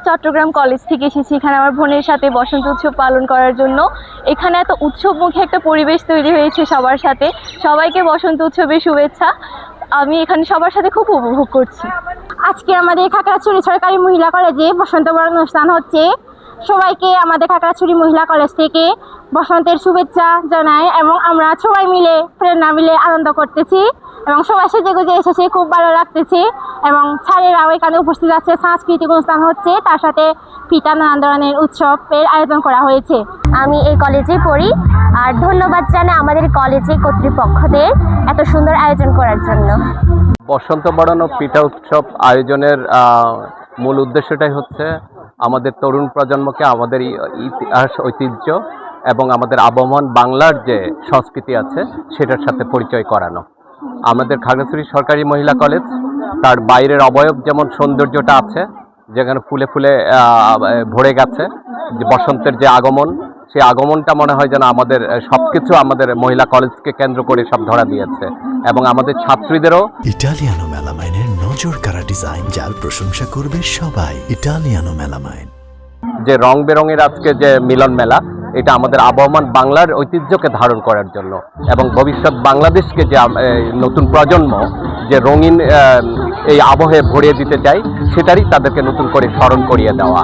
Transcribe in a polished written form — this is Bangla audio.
চট্টগ্রাম কলেজ থেকে এসেছি এখানে আমার বোনের সাথে বসন্ত উৎসব পালন করার জন্য। এখানে এত উৎসবমুখী একটা পরিবেশ তৈরি হয়েছে সবার সাথে। সবাইকে বসন্ত উৎসবের শুভেচ্ছা। আমি এখানে সবার সাথে খুব উপভোগ করছি। আজকে আমাদের খাগড়াছড়ি সরকারি মহিলা কলেজে বসন্ত বরণ অনুষ্ঠান হচ্ছে। সবাইকে আমাদের খাগড়াছড়ি মহিলা কলেজ থেকে বসন্তের শুভেচ্ছা জানাই এবং আমরা সবাই মিলে প্রেরণা মিলে আনন্দ করতেছি এবং সবাই সেজে গুজে এসেছে, খুব ভালো লাগতেছে এবং স্যারেরাও এখানে উপস্থিত আছে। সাংস্কৃতিক অনুষ্ঠান হচ্ছে, তার সাথে পিঠা নানান ধরনের উৎসবের আয়োজন করা হয়েছে। আমি এই কলেজে পড়ি আর ধন্যবাদ জানাই আমাদের কলেজে কর্তৃপক্ষদের এত সুন্দর আয়োজন করার জন্য। বসন্ত বরণ ও পিঠা উৎসব আয়োজনের মূল উদ্দেশ্যটাই হচ্ছে আমাদের তরুণ প্রজন্মকে আমাদের ইতিহাস, ঐতিহ্য এবং আমাদের আবহমান বাংলার যে সংস্কৃতি আছে সেটার সাথে পরিচয় করানো। আমাদের খাগড়াছড়ি সরকারি মহিলা কলেজ তার বাইরের অবয়ব যেমন সৌন্দর্যটা আছে, যেখানে ফুলে ফুলে ভরে গেছে, যে বসন্তের যে আগমন, সেই আগমনটা মনে হয় যেন আমাদের সবকিছু আমাদের মহিলা কলেজকে কেন্দ্র করে সব ধরা দিয়েছে এবং আমাদের ছাত্রীদেরও। ইটালিয়ানো মেলামাইনের নজর কাড়া ডিজাইন, যার প্রশংসা করবে সবাই। Italiano melamine. যে রং বেরঙের আজকে যে মিলন মেলা, এটা আমাদের আবহমান বাংলার ঐতিহ্যকে ধারণ করার জন্য এবং ভবিষ্যৎ বাংলাদেশকে যে নতুন প্রজন্ম যে রঙিন এই আবহে ভরিয়ে দিতে চাই, সেটারই তাদেরকে নতুন করে স্মরণ করিয়ে দেওয়া।